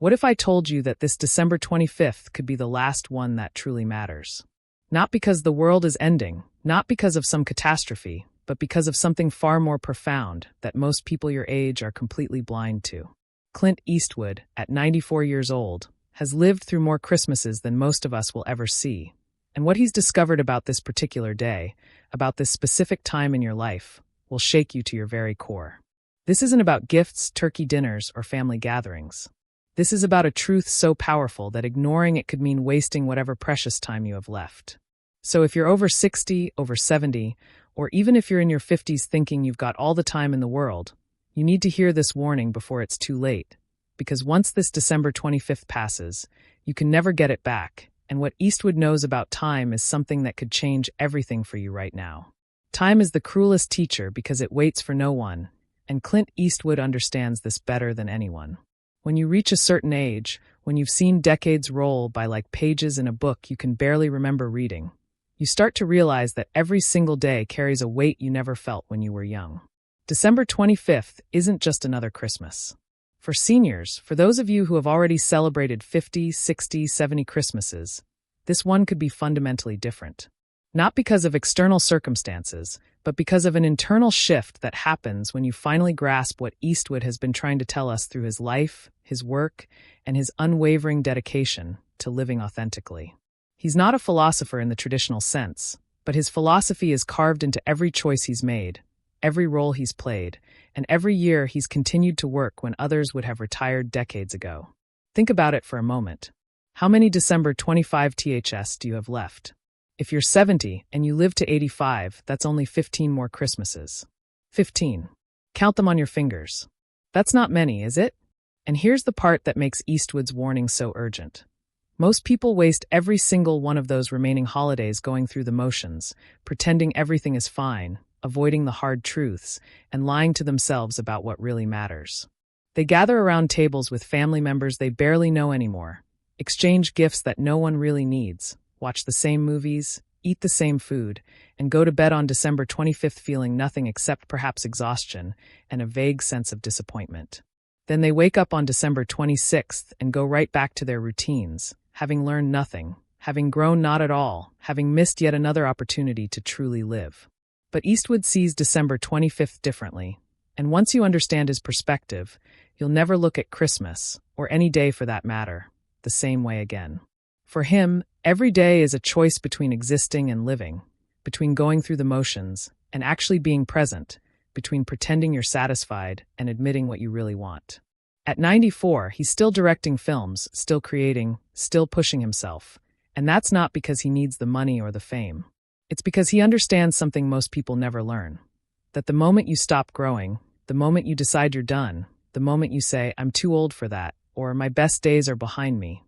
What if I told you that this December 25th could be the last one that truly matters? Not because the world is ending, not because of some catastrophe, but because of something far more profound that most people your age are completely blind to. Clint Eastwood, at 94 years old, has lived through more Christmases than most of us will ever see. And what he's discovered about this particular day, about this specific time in your life, will shake you to your very core. This isn't about gifts, turkey dinners, or family gatherings. This is about a truth so powerful that ignoring it could mean wasting whatever precious time you have left. So if you're over 60, over 70, or even if you're in your 50s thinking you've got all the time in the world, you need to hear this warning before it's too late. Because once this December 25th passes, you can never get it back, and what Eastwood knows about time is something that could change everything for you right now. Time is the cruelest teacher because it waits for no one, and Clint Eastwood understands this better than anyone. When you reach a certain age, when you've seen decades roll by like pages in a book you can barely remember reading, you start to realize that every single day carries a weight you never felt when you were young. December 25th isn't just another Christmas. For seniors, for those of you who have already celebrated 50, 60, 70 Christmases, this one could be fundamentally different. Not because of external circumstances, but because of an internal shift that happens when you finally grasp what Eastwood has been trying to tell us through his life, his work, and his unwavering dedication to living authentically. He's not a philosopher in the traditional sense, but his philosophy is carved into every choice he's made, every role he's played, and every year he's continued to work when others would have retired decades ago. Think about it for a moment. How many December 25 THS do you have left? If you're 70 and you live to 85, that's only 15 more Christmases. 15. Count them on your fingers. That's not many, is it? And here's the part that makes Eastwood's warning so urgent. Most people waste every single one of those remaining holidays going through the motions, pretending everything is fine, avoiding the hard truths, and lying to themselves about what really matters. They gather around tables with family members they barely know anymore, exchange gifts that no one really needs, watch the same movies, eat the same food, and go to bed on December 25th feeling nothing except perhaps exhaustion and a vague sense of disappointment. Then they wake up on December 26th and go right back to their routines, having learned nothing, having grown not at all, having missed yet another opportunity to truly live. But Eastwood sees December 25th differently, and once you understand his perspective, you'll never look at Christmas, or any day for that matter, the same way again. For him, every day is a choice between existing and living, between going through the motions and actually being present, between pretending you're satisfied and admitting what you really want. At 94, he's still directing films, still creating, still pushing himself. And that's not because he needs the money or the fame. It's because he understands something most people never learn. That the moment you stop growing, the moment you decide you're done, the moment you say, I'm too old for that, or my best days are behind me,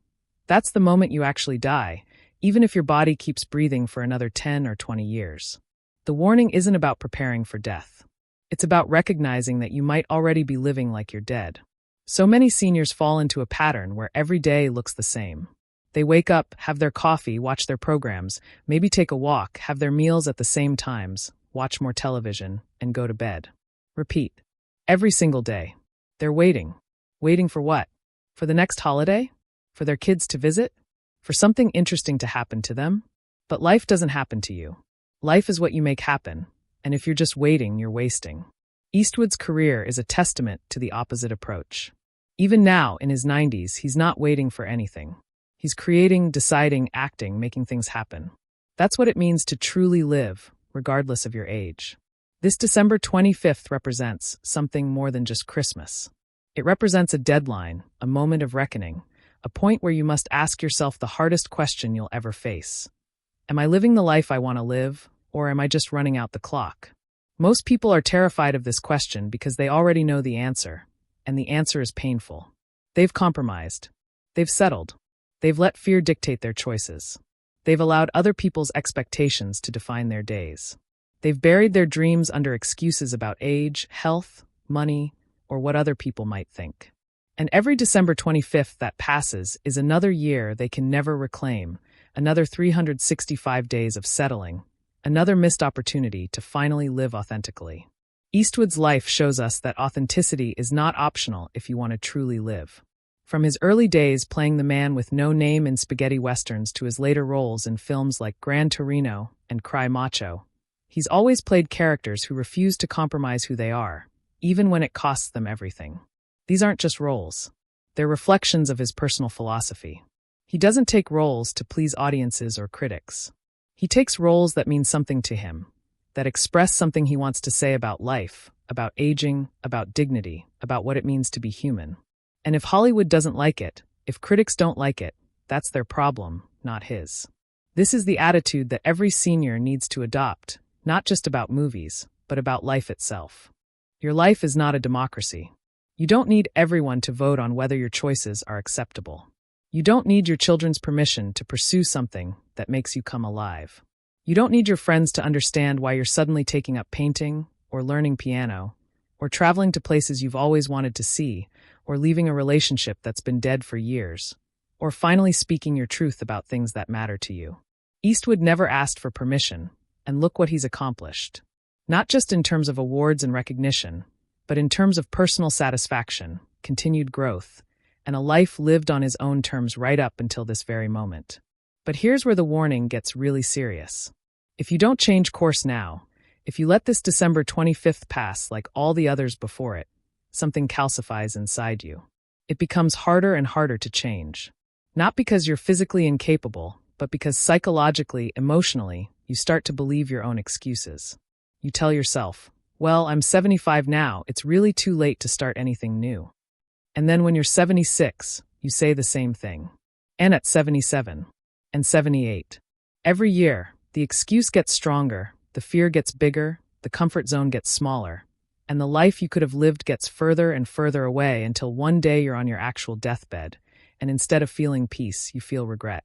that's the moment you actually die, even if your body keeps breathing for another 10 or 20 years. The warning isn't about preparing for death. It's about recognizing that you might already be living like you're dead. So many seniors fall into a pattern where every day looks the same. They wake up, have their coffee, watch their programs, maybe take a walk, have their meals at the same times, watch more television, and go to bed. Repeat. Every single day. They're waiting. Waiting for what? For the next holiday? For their kids to visit? For something interesting to happen to them? But life doesn't happen to you. Life is what you make happen, and if you're just waiting, you're wasting. Eastwood's career is a testament to the opposite approach. Even now, in his 90s, he's not waiting for anything. He's creating, deciding, acting, making things happen. That's what it means to truly live, regardless of your age. This December 25th represents something more than just Christmas. It represents a deadline, a moment of reckoning, a point where you must ask yourself the hardest question you'll ever face. Am I living the life I want to live, or am I just running out the clock? Most people are terrified of this question because they already know the answer, and the answer is painful. They've compromised. They've settled. They've let fear dictate their choices. They've allowed other people's expectations to define their days. They've buried their dreams under excuses about age, health, money, or what other people might think. And every December 25th that passes is another year they can never reclaim, another 365 days of settling, another missed opportunity to finally live authentically. Eastwood's life shows us that authenticity is not optional if you want to truly live. From his early days playing the man with no name in spaghetti westerns to his later roles in films like Gran Torino and Cry Macho, he's always played characters who refuse to compromise who they are, even when it costs them everything. These aren't just roles. They're reflections of his personal philosophy. He doesn't take roles to please audiences or critics. He takes roles that mean something to him, that express something he wants to say about life, about aging, about dignity, about what it means to be human. And if Hollywood doesn't like it, if critics don't like it, that's their problem, not his. This is the attitude that every senior needs to adopt, not just about movies, but about life itself. Your life is not a democracy. You don't need everyone to vote on whether your choices are acceptable. You don't need your children's permission to pursue something that makes you come alive. You don't need your friends to understand why you're suddenly taking up painting, or learning piano, or traveling to places you've always wanted to see, or leaving a relationship that's been dead for years, or finally speaking your truth about things that matter to you. Eastwood never asked for permission, and look what he's accomplished. Not just in terms of awards and recognition, but in terms of personal satisfaction, continued growth, and a life lived on his own terms right up until this very moment. But here's where the warning gets really serious. If you don't change course now, if you let this December 25th pass like all the others before it, something calcifies inside you. It becomes harder and harder to change. Not because you're physically incapable, but because psychologically, emotionally, you start to believe your own excuses. You tell yourself, well, I'm 75 now, it's really too late to start anything new. And then when you're 76, you say the same thing. And at 77. And 78. Every year, the excuse gets stronger, the fear gets bigger, the comfort zone gets smaller, and the life you could have lived gets further and further away until one day you're on your actual deathbed, and instead of feeling peace, you feel regret.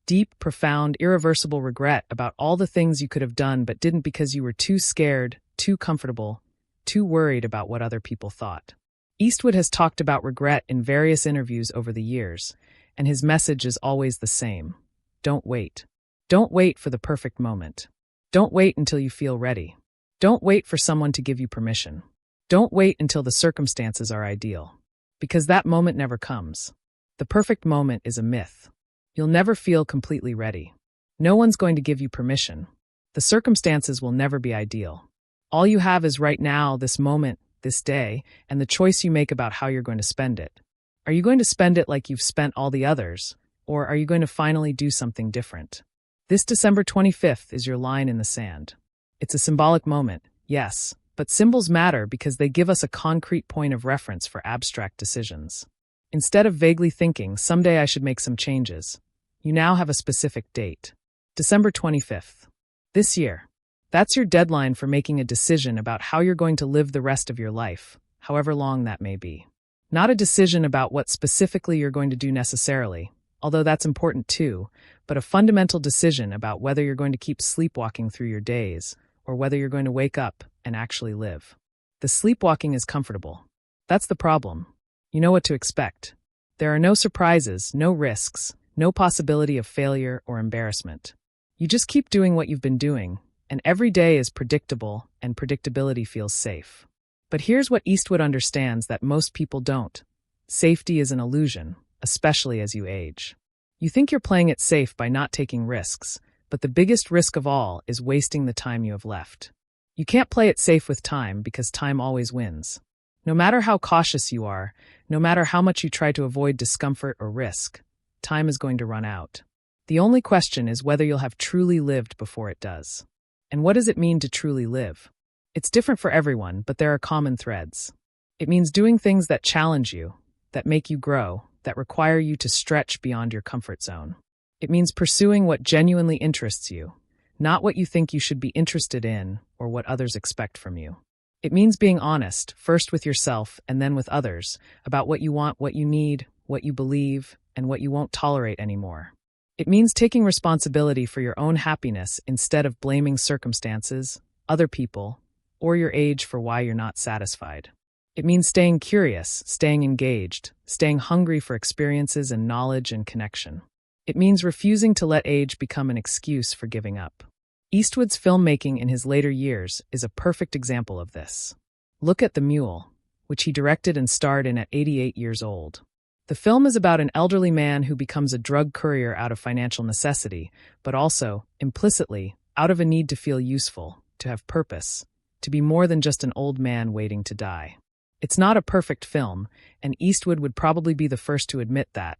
Deep, profound, irreversible regret about all the things you could have done but didn't because you were too scared, too comfortable, too worried about what other people thought. Eastwood has talked about regret in various interviews over the years, and his message is always the same. Don't wait. Don't wait for the perfect moment. Don't wait until you feel ready. Don't wait for someone to give you permission. Don't wait until the circumstances are ideal. Because that moment never comes. The perfect moment is a myth. You'll never feel completely ready. No one's going to give you permission. The circumstances will never be ideal. All you have is right now, this moment, this day, and the choice you make about how you're going to spend it. Are you going to spend it like you've spent all the others, or are you going to finally do something different? This December 25th is your line in the sand. It's a symbolic moment, yes, but symbols matter because they give us a concrete point of reference for abstract decisions. Instead of vaguely thinking, someday I should make some changes, you now have a specific date. December 25th. This year. That's your deadline for making a decision about how you're going to live the rest of your life, however long that may be. Not a decision about what specifically you're going to do necessarily, although that's important too, but a fundamental decision about whether you're going to keep sleepwalking through your days, or whether you're going to wake up and actually live. The sleepwalking is comfortable. That's the problem. You know what to expect. There are no surprises, no risks, no possibility of failure or embarrassment. You just keep doing what you've been doing, and every day is predictable, and predictability feels safe. But here's what Eastwood understands that most people don't. Safety is an illusion, especially as you age. You think you're playing it safe by not taking risks, but the biggest risk of all is wasting the time you have left. You can't play it safe with time because time always wins. No matter how cautious you are, no matter how much you try to avoid discomfort or risk, time is going to run out. The only question is whether you'll have truly lived before it does. And what does it mean to truly live? It's different for everyone, but there are common threads. It means doing things that challenge you, that make you grow, that require you to stretch beyond your comfort zone. It means pursuing what genuinely interests you, not what you think you should be interested in or what others expect from you. It means being honest, first with yourself and then with others, about what you want, what you need, what you believe, and what you won't tolerate anymore. It means taking responsibility for your own happiness instead of blaming circumstances, other people, or your age for why you're not satisfied. It means staying curious, staying engaged, staying hungry for experiences and knowledge and connection. It means refusing to let age become an excuse for giving up. Eastwood's filmmaking in his later years is a perfect example of this. Look at The Mule, which he directed and starred in at 88 years old. The film is about an elderly man who becomes a drug courier out of financial necessity, but also, implicitly, out of a need to feel useful, to have purpose, to be more than just an old man waiting to die. It's not a perfect film, and Eastwood would probably be the first to admit that,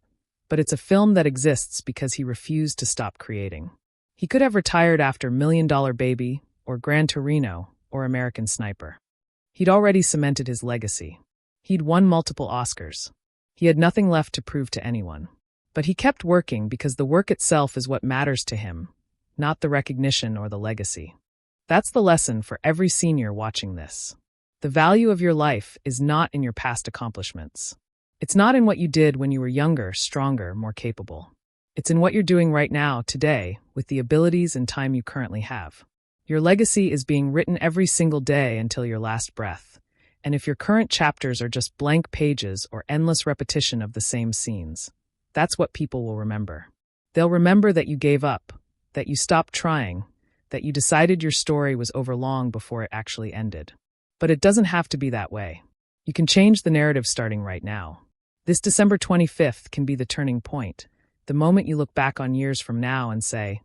but it's a film that exists because he refused to stop creating. He could have retired after Million Dollar Baby, or Gran Torino, or American Sniper. He'd already cemented his legacy. He'd won multiple Oscars. He had nothing left to prove to anyone. But he kept working because the work itself is what matters to him, not the recognition or the legacy. That's the lesson for every senior watching this. The value of your life is not in your past accomplishments. It's not in what you did when you were younger, stronger, more capable. It's in what you're doing right now, today, with the abilities and time you currently have. Your legacy is being written every single day until your last breath. And if your current chapters are just blank pages or endless repetition of the same scenes, that's what people will remember. They'll remember that you gave up, that you stopped trying, that you decided your story was over long before it actually ended. But it doesn't have to be that way. You can change the narrative starting right now. This December 25th can be the turning point, the moment you look back on years from now and say,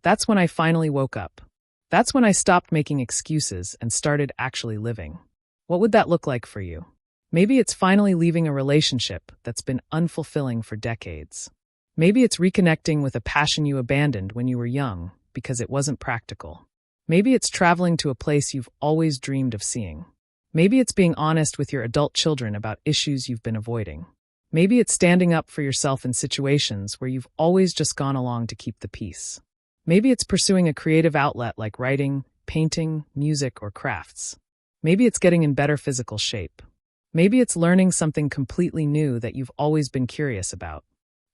that's when I finally woke up. That's when I stopped making excuses and started actually living. What would that look like for you? Maybe it's finally leaving a relationship that's been unfulfilling for decades. Maybe it's reconnecting with a passion you abandoned when you were young because it wasn't practical. Maybe it's traveling to a place you've always dreamed of seeing. Maybe it's being honest with your adult children about issues you've been avoiding. Maybe it's standing up for yourself in situations where you've always just gone along to keep the peace. Maybe it's pursuing a creative outlet like writing, painting, music, or crafts. Maybe it's getting in better physical shape. Maybe it's learning something completely new that you've always been curious about.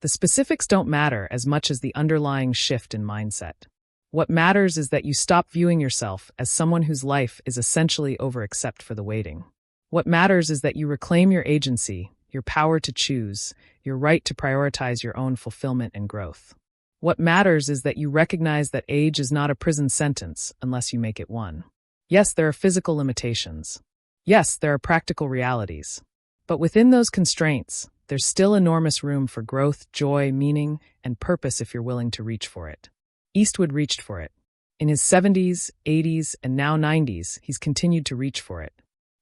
The specifics don't matter as much as the underlying shift in mindset. What matters is that you stop viewing yourself as someone whose life is essentially over except for the waiting. What matters is that you reclaim your agency, your power to choose, your right to prioritize your own fulfillment and growth. What matters is that you recognize that age is not a prison sentence unless you make it one. Yes, there are physical limitations. Yes, there are practical realities. But within those constraints, there's still enormous room for growth, joy, meaning, and purpose if you're willing to reach for it. Eastwood reached for it. In his 70s, 80s, and now 90s, he's continued to reach for it.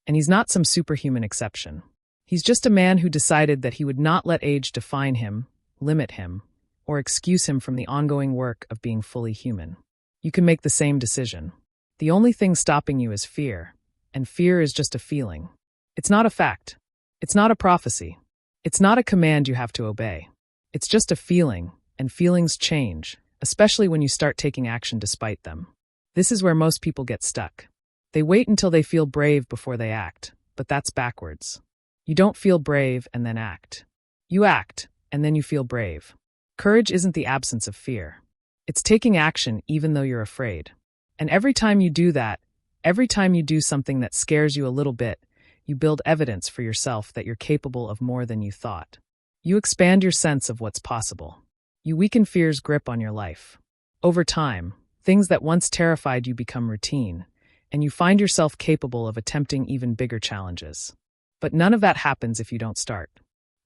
And he's not some superhuman exception. He's just a man who decided that he would not let age define him, limit him, or excuse him from the ongoing work of being fully human. You can make the same decision. The only thing stopping you is fear, and fear is just a feeling. It's not a fact. It's not a prophecy. It's not a command you have to obey. It's just a feeling, and feelings change, especially when you start taking action despite them. This is where most people get stuck. They wait until they feel brave before they act, but that's backwards. You don't feel brave and then act. You act, and then you feel brave. Courage isn't the absence of fear. It's taking action even though you're afraid. And every time you do that, every time you do something that scares you a little bit, you build evidence for yourself that you're capable of more than you thought. You expand your sense of what's possible. You weaken fear's grip on your life. Over time, things that once terrified you become routine, and you find yourself capable of attempting even bigger challenges. But none of that happens if you don't start.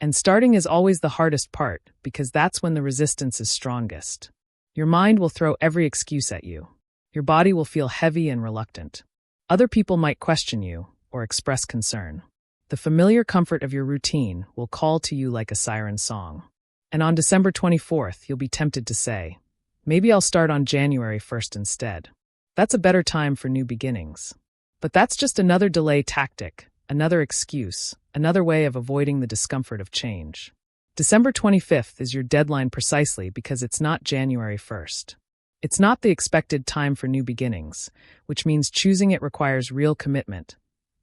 And starting is always the hardest part, because that's when the resistance is strongest. Your mind will throw every excuse at you. Your body will feel heavy and reluctant. Other people might question you or express concern. The familiar comfort of your routine will call to you like a siren song. And on December 24th, you'll be tempted to say, maybe I'll start on January 1st instead. That's a better time for new beginnings. But that's just another delay tactic, another excuse, another way of avoiding the discomfort of change. December 25th is your deadline precisely because it's not January 1st. It's not the expected time for new beginnings, which means choosing it requires real commitment,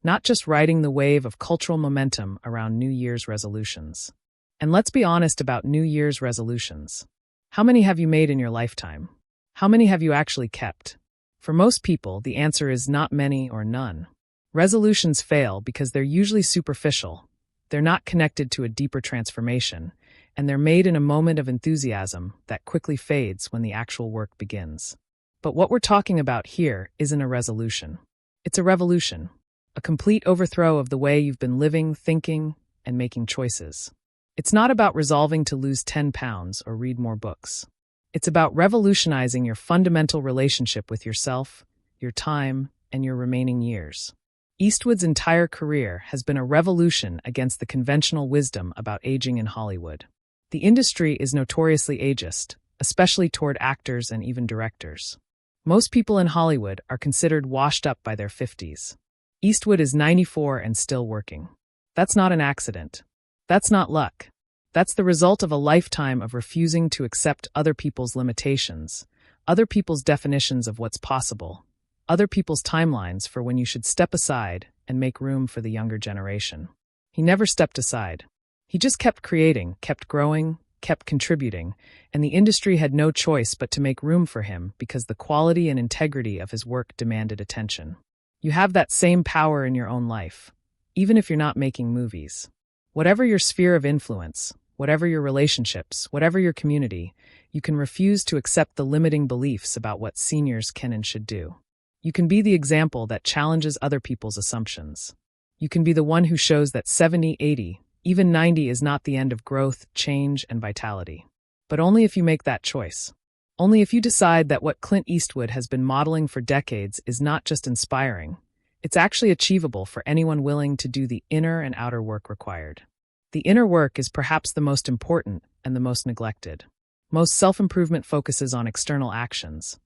not just riding the wave of cultural momentum around New Year's resolutions. And let's be honest about New Year's resolutions. How many have you made in your lifetime? How many have you actually kept? For most people, the answer is not many or none. Resolutions fail because they're usually superficial, they're not connected to a deeper transformation, and they're made in a moment of enthusiasm that quickly fades when the actual work begins. But what we're talking about here isn't a resolution. It's a revolution, a complete overthrow of the way you've been living, thinking, and making choices. It's not about resolving to lose 10 pounds or read more books. It's about revolutionizing your fundamental relationship with yourself, your time, and your remaining years. Eastwood's entire career has been a revolution against the conventional wisdom about aging in Hollywood. The industry is notoriously ageist, especially toward actors and even directors. Most people in Hollywood are considered washed up by their 50s. Eastwood is 94 and still working. That's not an accident. That's not luck. That's the result of a lifetime of refusing to accept other people's limitations, other people's definitions of what's possible, other people's timelines for when you should step aside and make room for the younger generation. He never stepped aside. He just kept creating, kept growing, kept contributing, and the industry had no choice but to make room for him because the quality and integrity of his work demanded attention. You have that same power in your own life, even if you're not making movies. Whatever your sphere of influence, whatever your relationships, whatever your community, you can refuse to accept the limiting beliefs about what seniors can and should do. You can be the example that challenges other people's assumptions. You can be the one who shows that 70, 80, even 90 is not the end of growth, change, and vitality. But only if you make that choice. Only if you decide that what Clint Eastwood has been modeling for decades is not just inspiring, it's actually achievable for anyone willing to do the inner and outer work required. The inner work is perhaps the most important and the most neglected. Most self-improvement focuses on external actions.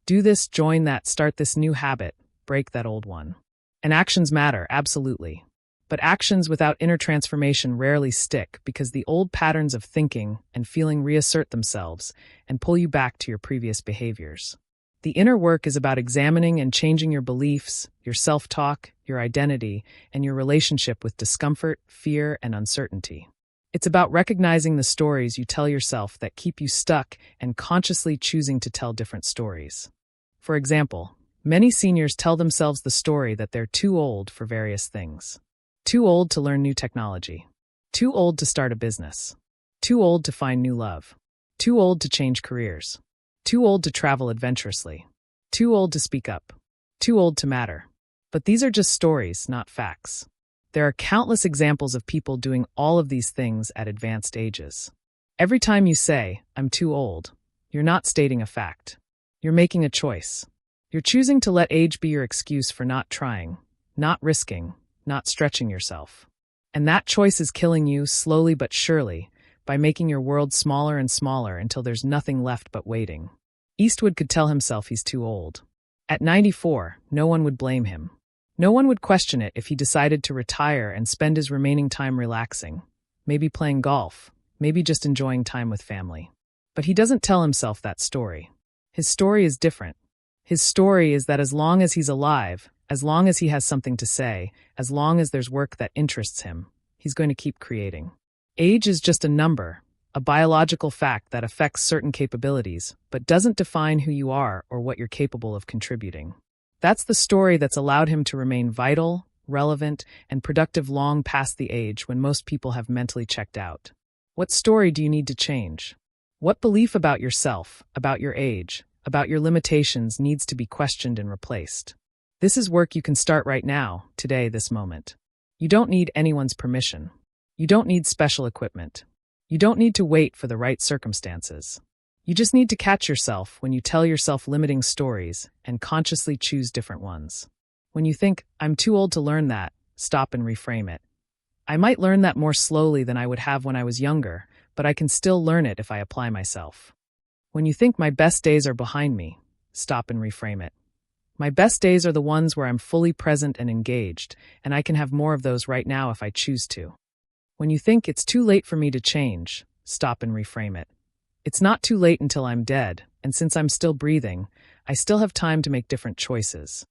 Do this, join that, start this new habit, break that old one. And actions matter, absolutely. But actions without inner transformation rarely stick because the old patterns of thinking and feeling reassert themselves and pull you back to your previous behaviors. The inner work is about examining and changing your beliefs, your self-talk, your identity, and your relationship with discomfort, fear, and uncertainty. It's about recognizing the stories you tell yourself that keep you stuck and consciously choosing to tell different stories. For example, many seniors tell themselves the story that they're too old for various things. Too old to learn new technology. Too old to start a business. Too old to find new love. Too old to change careers. Too old to travel adventurously. Too old to speak up. Too old to matter. But these are just stories, not facts. There are countless examples of people doing all of these things at advanced ages. Every time you say, "I'm too old," you're not stating a fact. You're making a choice. You're choosing to let age be your excuse for not trying, not risking, not stretching yourself. And that choice is killing you slowly but surely by making your world smaller and smaller until there's nothing left but waiting. Eastwood could tell himself he's too old. At 94, no one would blame him. No one would question it if he decided to retire and spend his remaining time relaxing, maybe playing golf, maybe just enjoying time with family. But he doesn't tell himself that story. His story is different. His story is that as long as he's alive, as long as he has something to say, as long as there's work that interests him, he's going to keep creating. Age is just a number, a biological fact that affects certain capabilities, but doesn't define who you are or what you're capable of contributing. That's the story that's allowed him to remain vital, relevant, and productive long past the age when most people have mentally checked out. What story do you need to change? What belief about yourself, about your age, about your limitations needs to be questioned and replaced? This is work you can start right now, today, this moment. You don't need anyone's permission. You don't need special equipment. You don't need to wait for the right circumstances. You just need to catch yourself when you tell yourself limiting stories and consciously choose different ones. When you think, "I'm too old to learn that," stop and reframe it. "I might learn that more slowly than I would have when I was younger, but I can still learn it if I apply myself." When you think, "My best days are behind me," stop and reframe it. "My best days are the ones where I'm fully present and engaged, and I can have more of those right now if I choose to." When you think, "It's too late for me to change," stop and reframe it. "It's not too late until I'm dead, and since I'm still breathing, I still have time to make different choices."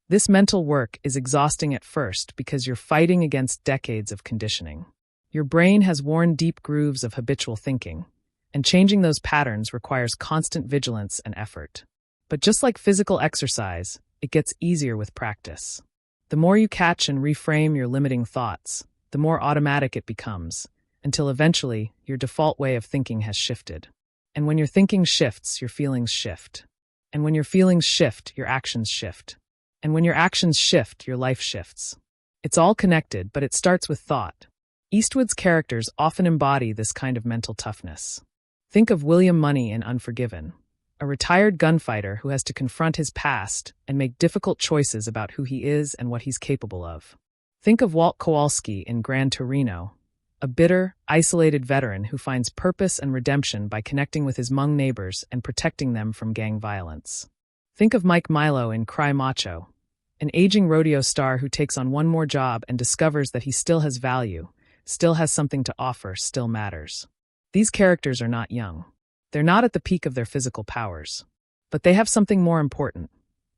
This mental work is exhausting at first because you're fighting against decades of conditioning. Your brain has worn deep grooves of habitual thinking, and changing those patterns requires constant vigilance and effort. But just like physical exercise, it gets easier with practice. The more you catch and reframe your limiting thoughts, the more automatic it becomes, until eventually your default way of thinking has shifted. And when your thinking shifts, your feelings shift. And when your feelings shift, your actions shift. And when your actions shift, your life shifts. It's all connected, but it starts with thought. Eastwood's characters often embody this kind of mental toughness. Think of William Money in Unforgiven, a retired gunfighter who has to confront his past and make difficult choices about who he is and what he's capable of. Think of Walt Kowalski in Gran Torino, a bitter, isolated veteran who finds purpose and redemption by connecting with his Hmong neighbors and protecting them from gang violence. Think of Mike Milo in Cry Macho, an aging rodeo star who takes on one more job and discovers that he still has value, still has something to offer, still matters. These characters are not young. They're not at the peak of their physical powers. But they have something more important.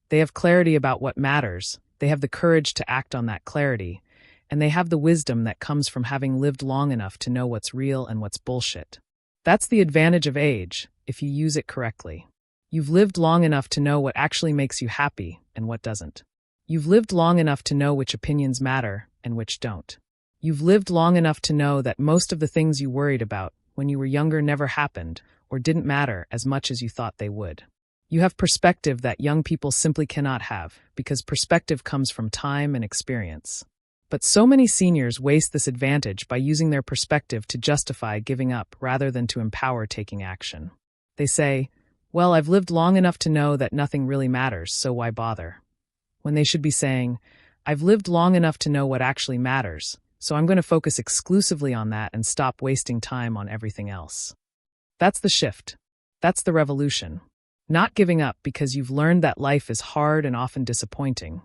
They have clarity about what matters, they have the courage to act on that clarity, and they have the wisdom that comes from having lived long enough to know what's real and what's bullshit. That's the advantage of age, if you use it correctly. You've lived long enough to know what actually makes you happy and what doesn't. You've lived long enough to know which opinions matter and which don't. You've lived long enough to know that most of the things you worried about when you were younger never happened or didn't matter as much as you thought they would. You have perspective that young people simply cannot have, because perspective comes from time and experience. But so many seniors waste this advantage by using their perspective to justify giving up rather than to empower taking action. They say, well, I've lived long enough to know that nothing really matters, so why bother? When they should be saying, I've lived long enough to know what actually matters, so I'm going to focus exclusively on that and stop wasting time on everything else. That's the shift. That's the revolution. Not giving up because you've learned that life is hard and often disappointing,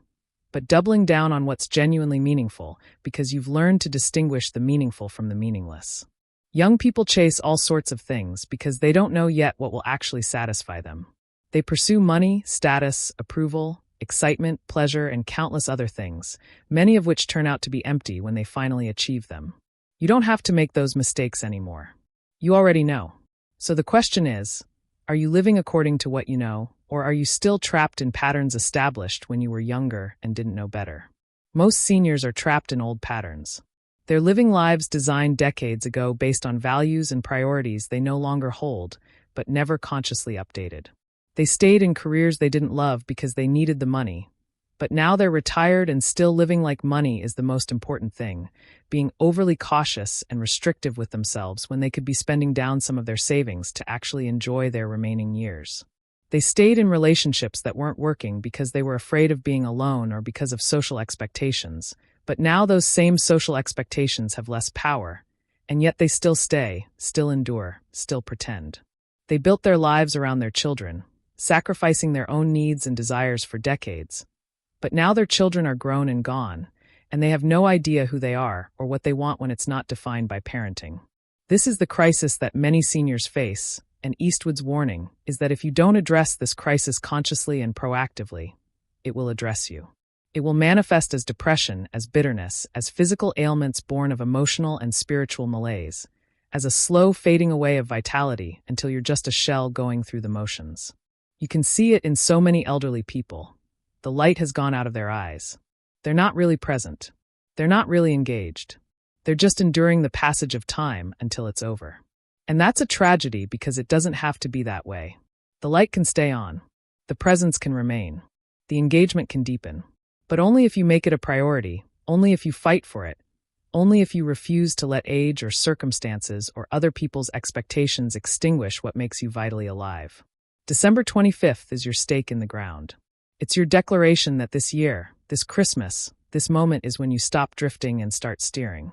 but doubling down on what's genuinely meaningful because you've learned to distinguish the meaningful from the meaningless. Young people chase all sorts of things because they don't know yet what will actually satisfy them. They pursue money, status, approval, excitement, pleasure, and countless other things, many of which turn out to be empty when they finally achieve them. You don't have to make those mistakes anymore. You already know. So the question is, are you living according to what you know, or are you still trapped in patterns established when you were younger and didn't know better? Most seniors are trapped in old patterns. They're living lives designed decades ago based on values and priorities they no longer hold, but never consciously updated. They stayed in careers they didn't love because they needed the money. But now they're retired and still living like money is the most important thing, being overly cautious and restrictive with themselves when they could be spending down some of their savings to actually enjoy their remaining years. They stayed in relationships that weren't working because they were afraid of being alone or because of social expectations, but now those same social expectations have less power, and yet they still stay, still endure, still pretend. They built their lives around their children, sacrificing their own needs and desires for decades. But now their children are grown and gone, and they have no idea who they are or what they want when it's not defined by parenting. This is the crisis that many seniors face, and Eastwood's warning is that if you don't address this crisis consciously and proactively, it will address you. It will manifest as depression, as bitterness, as physical ailments born of emotional and spiritual malaise, as a slow fading away of vitality until you're just a shell going through the motions. You can see it in so many elderly people. The light has gone out of their eyes. They're not really present. They're not really engaged. They're just enduring the passage of time until it's over. And that's a tragedy because it doesn't have to be that way. The light can stay on. The presence can remain. The engagement can deepen. But only if you make it a priority, only if you fight for it, only if you refuse to let age or circumstances or other people's expectations extinguish what makes you vitally alive. December 25th is your stake in the ground. It's your declaration that this year, this Christmas, this moment is when you stop drifting and start steering.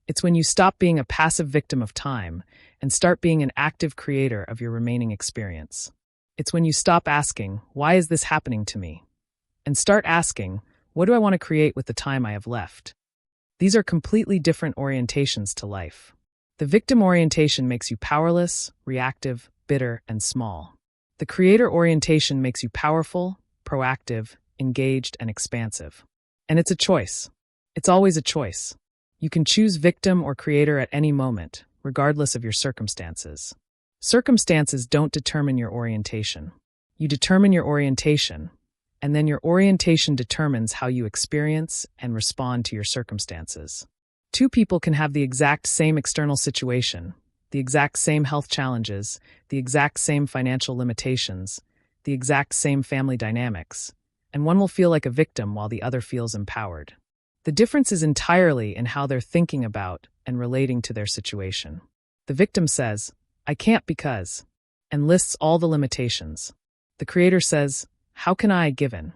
It's when you stop being a passive victim of time and start being an active creator of your remaining experience. It's when you stop asking, why is this happening to me? And start asking, what do I want to create with the time I have left? These are completely different orientations to life. The victim orientation makes you powerless, reactive, bitter, and small. The creator orientation makes you powerful, proactive, engaged, and expansive. And it's a choice. It's always a choice. You can choose victim or creator at any moment, regardless of your circumstances. Circumstances don't determine your orientation. You determine your orientation, and then your orientation determines how you experience and respond to your circumstances. Two people can have the exact same external situation, the exact same health challenges, the exact same financial limitations, the exact same family dynamics, and one will feel like a victim while the other feels empowered. The difference is entirely in how they're thinking about and relating to their situation. The victim says, "I can't because," and lists all the limitations. The creator says, "How can I give in?"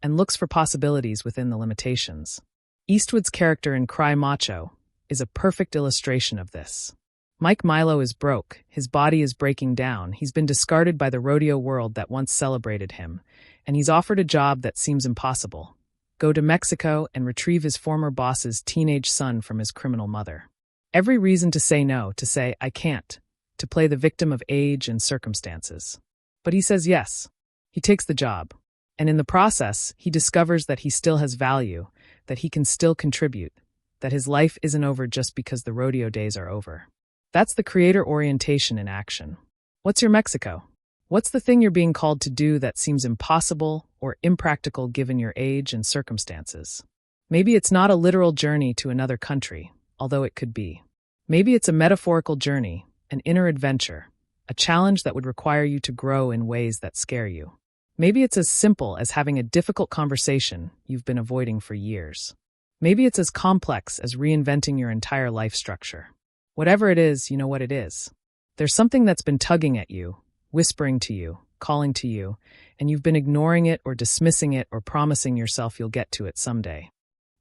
and looks for possibilities within the limitations. Eastwood's character in Cry Macho is a perfect illustration of this. Mike Milo is broke, his body is breaking down, he's been discarded by the rodeo world that once celebrated him, and he's offered a job that seems impossible. Go to Mexico and retrieve his former boss's teenage son from his criminal mother. Every reason to say no, to say, "I can't," to play the victim of age and circumstances. But he says yes. He takes the job. And in the process, he discovers that he still has value, that he can still contribute, that his life isn't over just because the rodeo days are over. That's the creator orientation in action. What's your Mexico? What's the thing you're being called to do that seems impossible or impractical given your age and circumstances? Maybe it's not a literal journey to another country, although it could be. Maybe it's a metaphorical journey, an inner adventure, a challenge that would require you to grow in ways that scare you. Maybe it's as simple as having a difficult conversation you've been avoiding for years. Maybe it's as complex as reinventing your entire life structure. Whatever it is, you know what it is. There's something that's been tugging at you, whispering to you, calling to you, and you've been ignoring it or dismissing it or promising yourself you'll get to it someday.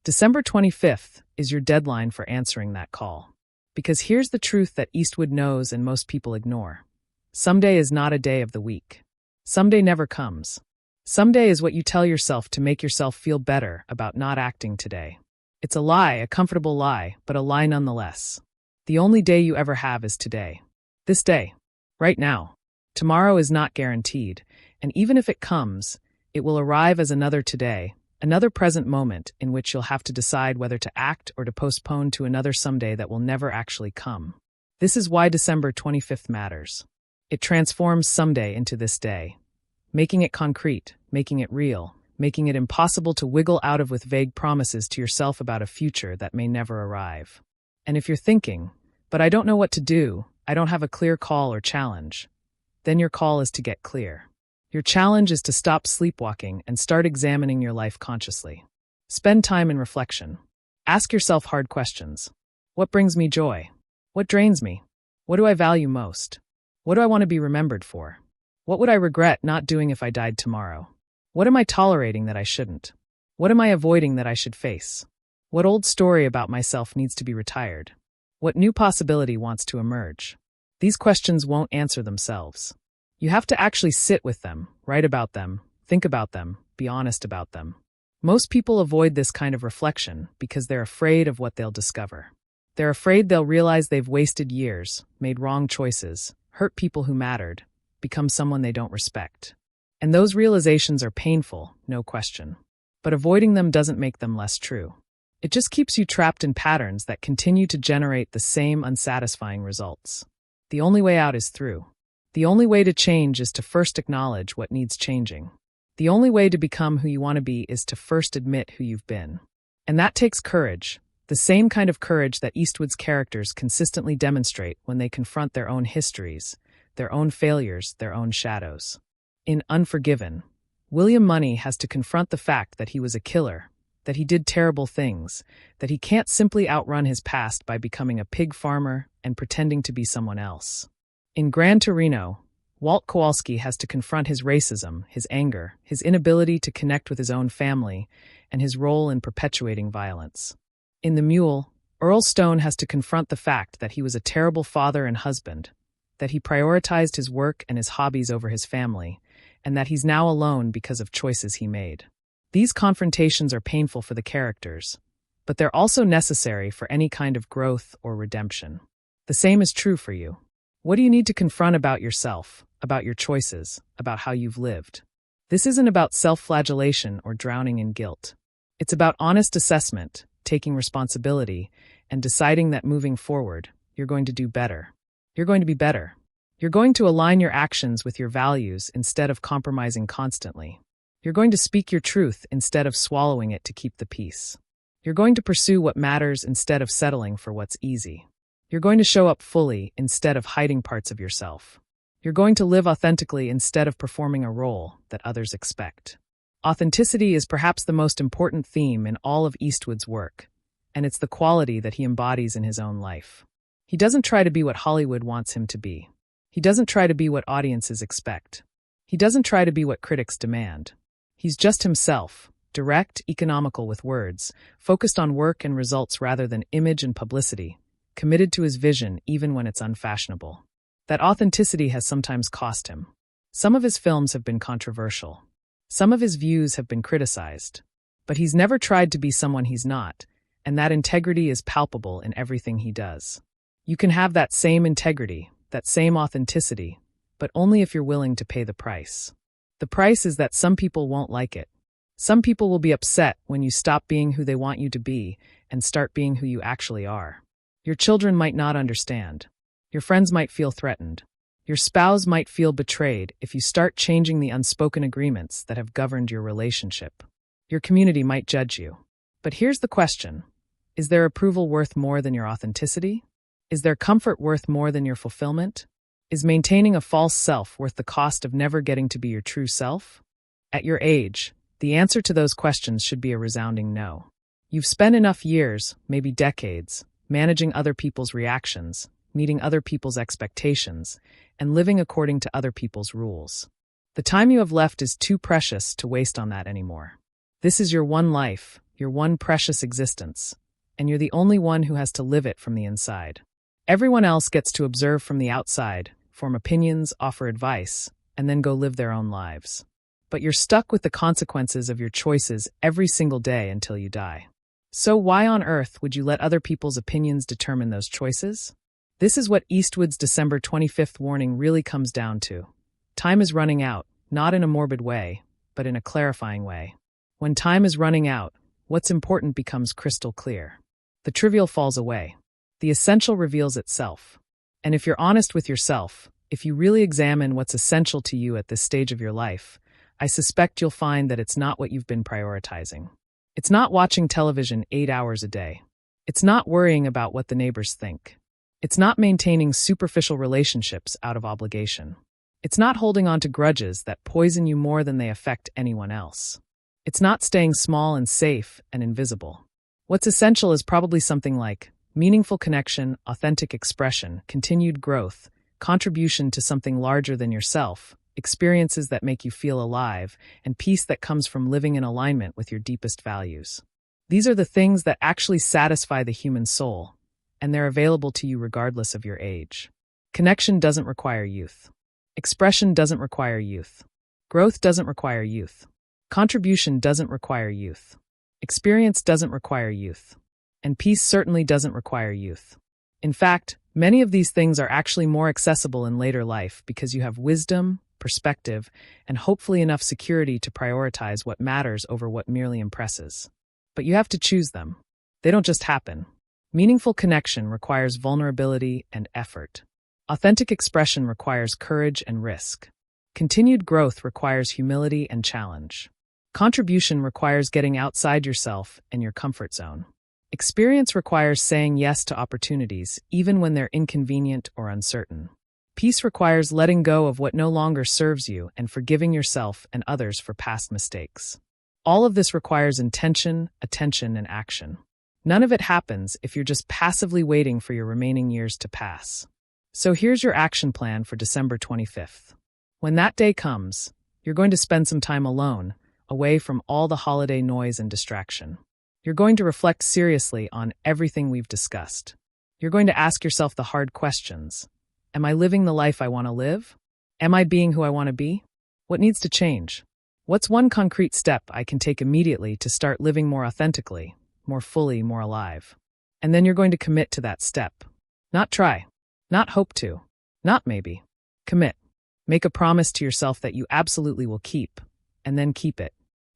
December 25th is your deadline for answering that call. Because here's the truth that Eastwood knows and most people ignore. Someday is not a day of the week. Someday never comes. Someday is what you tell yourself to make yourself feel better about not acting today. It's a lie, a comfortable lie, but a lie nonetheless. The only day you ever have is today. This day. Right now. Tomorrow is not guaranteed, and even if it comes, it will arrive as another today, another present moment in which you'll have to decide whether to act or to postpone to another someday that will never actually come. This is why December 25th matters. It transforms someday into this day, making it concrete, making it real, making it impossible to wiggle out of with vague promises to yourself about a future that may never arrive. And if you're thinking, "But I don't know what to do, I don't have a clear call or challenge," then your call is to get clear. Your challenge is to stop sleepwalking and start examining your life consciously. Spend time in reflection. Ask yourself hard questions. What brings me joy? What drains me? What do I value most? What do I want to be remembered for? What would I regret not doing if I died tomorrow? What am I tolerating that I shouldn't? What am I avoiding that I should face? What old story about myself needs to be retired? What new possibility wants to emerge? These questions won't answer themselves. You have to actually sit with them, write about them, think about them, be honest about them. Most people avoid this kind of reflection because they're afraid of what they'll discover. They're afraid they'll realize they've wasted years, made wrong choices, hurt people who mattered, become someone they don't respect. And those realizations are painful, no question. But avoiding them doesn't make them less true. It just keeps you trapped in patterns that continue to generate the same unsatisfying results. The only way out is through. The only way to change is to first acknowledge what needs changing. The only way to become who you want to be is to first admit who you've been. And that takes courage, the same kind of courage that Eastwood's characters consistently demonstrate when they confront their own histories, their own failures, their own shadows. In Unforgiven, William Money has to confront the fact that he was a killer, that he did terrible things, that he can't simply outrun his past by becoming a pig farmer and pretending to be someone else. In Gran Torino, Walt Kowalski has to confront his racism, his anger, his inability to connect with his own family, and his role in perpetuating violence. In The Mule, Earl Stone has to confront the fact that he was a terrible father and husband, that he prioritized his work and his hobbies over his family, and that he's now alone because of choices he made. These confrontations are painful for the characters, but they're also necessary for any kind of growth or redemption. The same is true for you. What do you need to confront about yourself, about your choices, about how you've lived? This isn't about self-flagellation or drowning in guilt. It's about honest assessment, taking responsibility, and deciding that moving forward, you're going to do better. You're going to be better. You're going to align your actions with your values instead of compromising constantly. You're going to speak your truth instead of swallowing it to keep the peace. You're going to pursue what matters instead of settling for what's easy. You're going to show up fully instead of hiding parts of yourself. You're going to live authentically instead of performing a role that others expect. Authenticity is perhaps the most important theme in all of Eastwood's work, and it's the quality that he embodies in his own life. He doesn't try to be what Hollywood wants him to be. He doesn't try to be what audiences expect. He doesn't try to be what critics demand. He's just himself, direct, economical with words, focused on work and results rather than image and publicity, committed to his vision even when it's unfashionable. That authenticity has sometimes cost him. Some of his films have been controversial. Some of his views have been criticized. But he's never tried to be someone he's not, and that integrity is palpable in everything he does. You can have that same integrity, that same authenticity, but only if you're willing to pay the price. The price is that some people won't like it. Some people will be upset when you stop being who they want you to be and start being who you actually are. Your children might not understand. Your friends might feel threatened. Your spouse might feel betrayed if you start changing the unspoken agreements that have governed your relationship. Your community might judge you. But here's the question. Is their approval worth more than your authenticity? Is their comfort worth more than your fulfillment? Is maintaining a false self worth the cost of never getting to be your true self? At your age, the answer to those questions should be a resounding no. You've spent enough years, maybe decades, managing other people's reactions, meeting other people's expectations, and living according to other people's rules. The time you have left is too precious to waste on that anymore. This is your one life, your one precious existence, and you're the only one who has to live it from the inside. Everyone else gets to observe from the outside, form opinions, offer advice, and then go live their own lives. But you're stuck with the consequences of your choices every single day until you die. So why on earth would you let other people's opinions determine those choices? This is what Eastwood's December 25th warning really comes down to. Time is running out, not in a morbid way, but in a clarifying way. When time is running out, what's important becomes crystal clear. The trivial falls away. The essential reveals itself. And if you're honest with yourself, if you really examine what's essential to you at this stage of your life, I suspect you'll find that it's not what you've been prioritizing. It's not watching television 8 hours a day. It's not worrying about what the neighbors think. It's not maintaining superficial relationships out of obligation. It's not holding on to grudges that poison you more than they affect anyone else. It's not staying small and safe and invisible. What's essential is probably something like meaningful connection, authentic expression, continued growth, contribution to something larger than yourself, experiences that make you feel alive, and peace that comes from living in alignment with your deepest values. These are the things that actually satisfy the human soul, and they're available to you regardless of your age. Connection doesn't require youth. Expression doesn't require youth. Growth doesn't require youth. Contribution doesn't require youth. Experience doesn't require youth. And peace certainly doesn't require youth. In fact, many of these things are actually more accessible in later life because you have wisdom, perspective, and hopefully enough security to prioritize what matters over what merely impresses. But you have to choose them. They don't just happen. Meaningful connection requires vulnerability and effort. Authentic expression requires courage and risk. Continued growth requires humility and challenge. Contribution requires getting outside yourself and your comfort zone. Experience requires saying yes to opportunities, even when they're inconvenient or uncertain. Peace requires letting go of what no longer serves you and forgiving yourself and others for past mistakes. All of this requires intention, attention, and action. None of it happens if you're just passively waiting for your remaining years to pass. So here's your action plan for December 25th. When that day comes, you're going to spend some time alone, away from all the holiday noise and distraction. You're going to reflect seriously on everything we've discussed. You're going to ask yourself the hard questions. Am I living the life I want to live? Am I being who I want to be? What needs to change? What's one concrete step I can take immediately to start living more authentically, more fully, more alive? And then you're going to commit to that step. Not try. Not hope to. Not maybe. Commit. Make a promise to yourself that you absolutely will keep, and then keep it.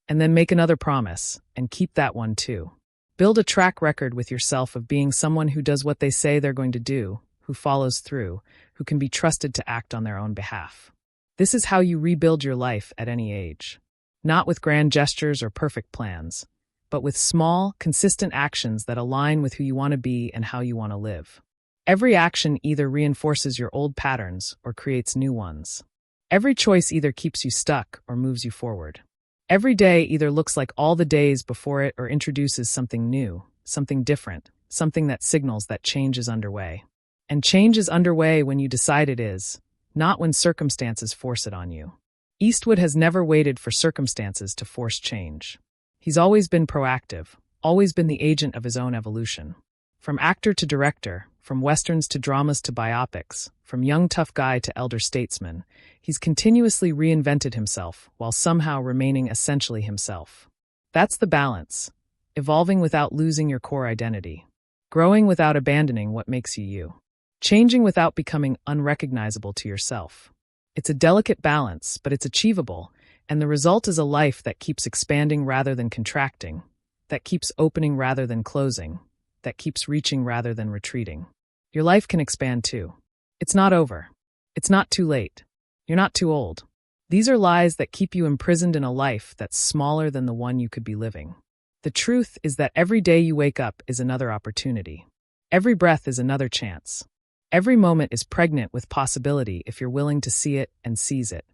And then make another promise, and keep that one too. Build a track record with yourself of being someone who does what they say they're going to do, who follows through, who can be trusted to act on their own behalf. This is how you rebuild your life at any age. Not with grand gestures or perfect plans, but with small, consistent actions that align with who you want to be and how you want to live. Every action either reinforces your old patterns or creates new ones. Every choice either keeps you stuck or moves you forward. Every day either looks like all the days before it or introduces something new, something different, something that signals that change is underway. And change is underway when you decide it is, not when circumstances force it on you. Eastwood has never waited for circumstances to force change. He's always been proactive, always been the agent of his own evolution. From actor to director, from westerns to dramas to biopics, from young tough guy to elder statesman, he's continuously reinvented himself while somehow remaining essentially himself. That's the balance, evolving without losing your core identity, growing without abandoning what makes you you, changing without becoming unrecognizable to yourself. It's a delicate balance, but it's achievable, and the result is a life that keeps expanding rather than contracting, that keeps opening rather than closing, that keeps reaching rather than retreating. Your life can expand too. It's not over. It's not too late. You're not too old. These are lies that keep you imprisoned in a life that's smaller than the one you could be living. The truth is that every day you wake up is another opportunity. Every breath is another chance. Every moment is pregnant with possibility if you're willing to see it and seize it.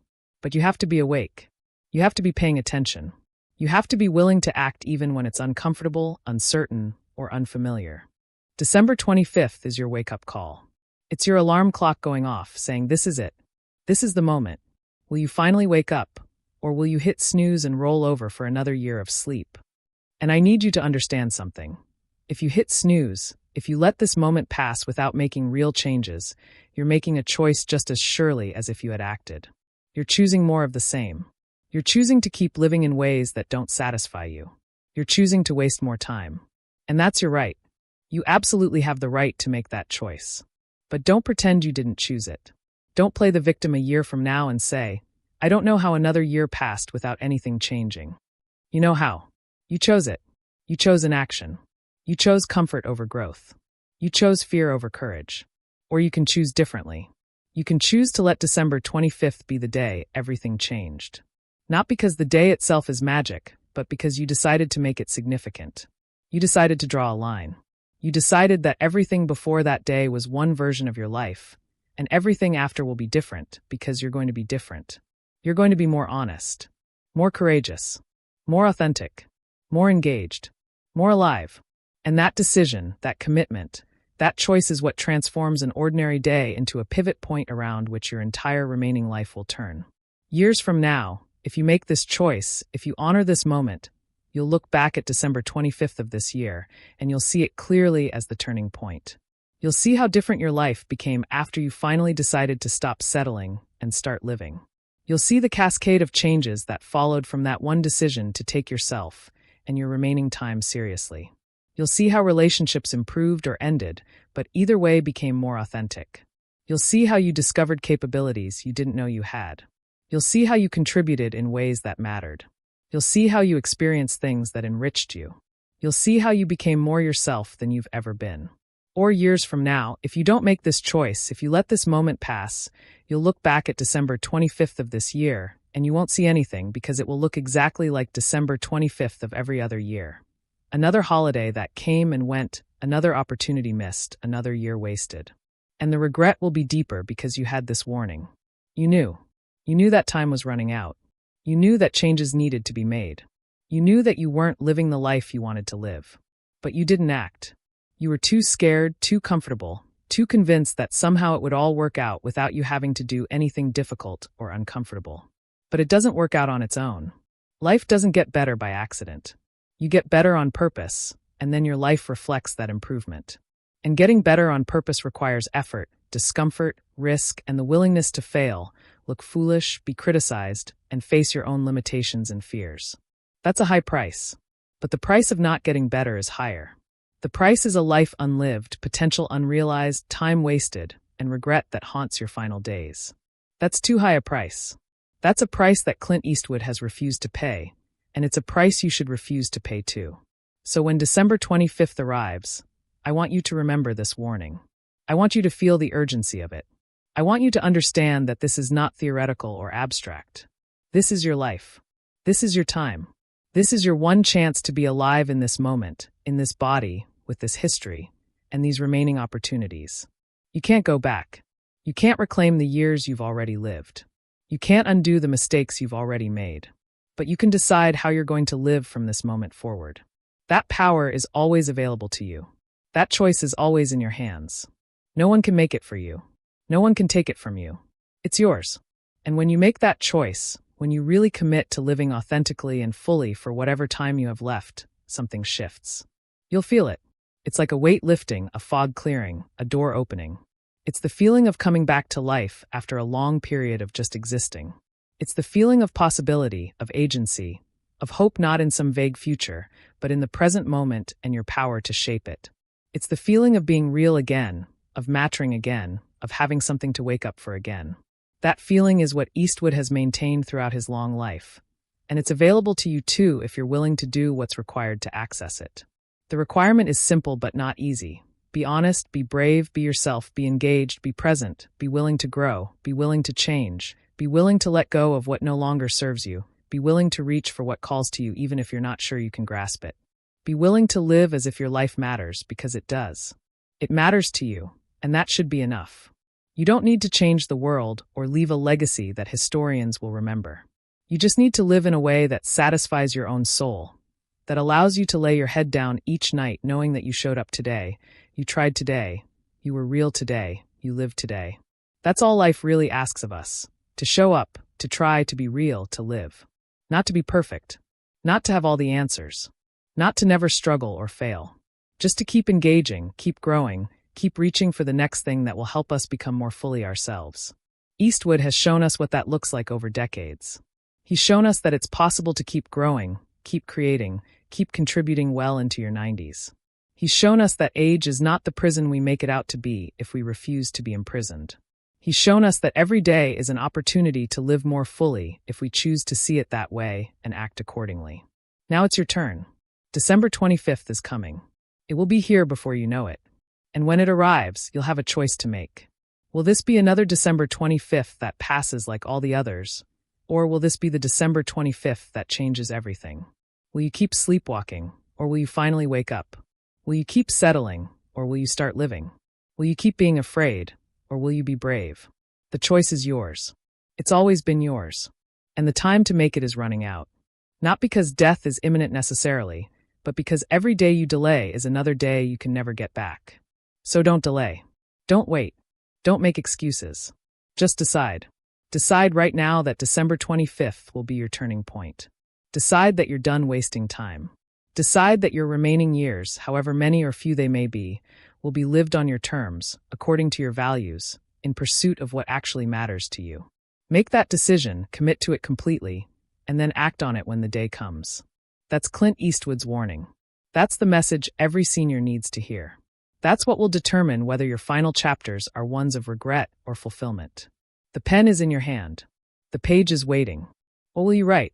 But you have to be awake. You have to be paying attention. You have to be willing to act even when it's uncomfortable, uncertain, or unfamiliar. December 25th is your wake-up call. It's your alarm clock going off, saying this is it. This is the moment. Will you finally wake up, or will you hit snooze and roll over for another year of sleep? And I need you to understand something. If you hit snooze, if you let this moment pass without making real changes, you're making a choice just as surely as if you had acted. You're choosing more of the same. You're choosing to keep living in ways that don't satisfy you. You're choosing to waste more time. And that's your right. You absolutely have the right to make that choice. But don't pretend you didn't choose it. Don't play the victim a year from now and say, I don't know how another year passed without anything changing. You know how. You chose it. You chose inaction. You chose comfort over growth. You chose fear over courage. Or you can choose differently. You can choose to let December 25th be the day everything changed. Not because the day itself is magic, but because you decided to make it significant. You decided to draw a line. You decided that everything before that day was one version of your life, and everything after will be different because you're going to be different. You're going to be more honest, more courageous, more authentic, more engaged, more alive. And that decision, that commitment, that choice is what transforms an ordinary day into a pivot point around which your entire remaining life will turn. Years from now, if you make this choice, if you honor this moment, you'll look back at December 25th of this year, and you'll see it clearly as the turning point. You'll see how different your life became after you finally decided to stop settling and start living. You'll see the cascade of changes that followed from that one decision to take yourself and your remaining time seriously. You'll see how relationships improved or ended, but either way became more authentic. You'll see how you discovered capabilities you didn't know you had. You'll see how you contributed in ways that mattered. You'll see how you experienced things that enriched you. You'll see how you became more yourself than you've ever been. Or years from now, if you don't make this choice, if you let this moment pass, you'll look back at December 25th of this year, and you won't see anything because it will look exactly like December 25th of every other year. Another holiday that came and went, another opportunity missed, another year wasted. And the regret will be deeper because you had this warning. You knew. You knew that time was running out. You knew that changes needed to be made. You knew that you weren't living the life you wanted to live. But you didn't act. You were too scared, too comfortable, too convinced that somehow it would all work out without you having to do anything difficult or uncomfortable. But it doesn't work out on its own. Life doesn't get better by accident. You get better on purpose, and then your life reflects that improvement. And getting better on purpose requires effort, discomfort, risk, and the willingness to fail, look foolish, be criticized, and face your own limitations and fears. That's a high price. But the price of not getting better is higher. The price is a life unlived, potential unrealized, time wasted, and regret that haunts your final days. That's too high a price. That's a price that Clint Eastwood has refused to pay, and it's a price you should refuse to pay too. So when December 25th arrives, I want you to remember this warning. I want you to feel the urgency of it. I want you to understand that this is not theoretical or abstract. This is your life. This is your time. This is your one chance to be alive in this moment, in this body, with this history, and these remaining opportunities. You can't go back. You can't reclaim the years you've already lived. You can't undo the mistakes you've already made. But you can decide how you're going to live from this moment forward. That power is always available to you. That choice is always in your hands. No one can make it for you. No one can take it from you. It's yours. And when you make that choice, when you really commit to living authentically and fully for whatever time you have left, something shifts. You'll feel it. It's like a weight lifting, a fog clearing, a door opening. It's the feeling of coming back to life after a long period of just existing. It's the feeling of possibility, of agency, of hope not in some vague future, but in the present moment and your power to shape it. It's the feeling of being real again, of mattering again, of having something to wake up for again. That feeling is what Eastwood has maintained throughout his long life. And it's available to you too if you're willing to do what's required to access it. The requirement is simple but not easy. Be honest, be brave, be yourself, be engaged, be present, be willing to grow, be willing to change, be willing to let go of what no longer serves you, be willing to reach for what calls to you even if you're not sure you can grasp it. Be willing to live as if your life matters, because it does. It matters to you, and that should be enough. You don't need to change the world or leave a legacy that historians will remember. You just need to live in a way that satisfies your own soul, that allows you to lay your head down each night knowing that you showed up today, you tried today, you were real today, you lived today. That's all life really asks of us, to show up, to try, to be real, to live. Not to be perfect, not to have all the answers, not to never struggle or fail. Just to keep engaging, keep growing, keep reaching for the next thing that will help us become more fully ourselves. Eastwood has shown us what that looks like over decades. He's shown us that it's possible to keep growing, keep creating, keep contributing well into your 90s. He's shown us that age is not the prison we make it out to be if we refuse to be imprisoned. He's shown us that every day is an opportunity to live more fully if we choose to see it that way and act accordingly. Now it's your turn. December 25th is coming. It will be here before you know it. And when it arrives, you'll have a choice to make. Will this be another December 25th that passes like all the others? Or will this be the December 25th that changes everything? Will you keep sleepwalking, or will you finally wake up? Will you keep settling, or will you start living? Will you keep being afraid, or will you be brave? The choice is yours. It's always been yours. And the time to make it is running out. Not because death is imminent necessarily, but because every day you delay is another day you can never get back. So don't delay. Don't wait. Don't make excuses. Just decide. Decide right now that December 25th will be your turning point. Decide that you're done wasting time. Decide that your remaining years, however many or few they may be, will be lived on your terms, according to your values, in pursuit of what actually matters to you. Make that decision, commit to it completely, and then act on it when the day comes. That's Clint Eastwood's warning. That's the message every senior needs to hear. That's what will determine whether your final chapters are ones of regret or fulfillment. The pen is in your hand. The page is waiting. What will you write?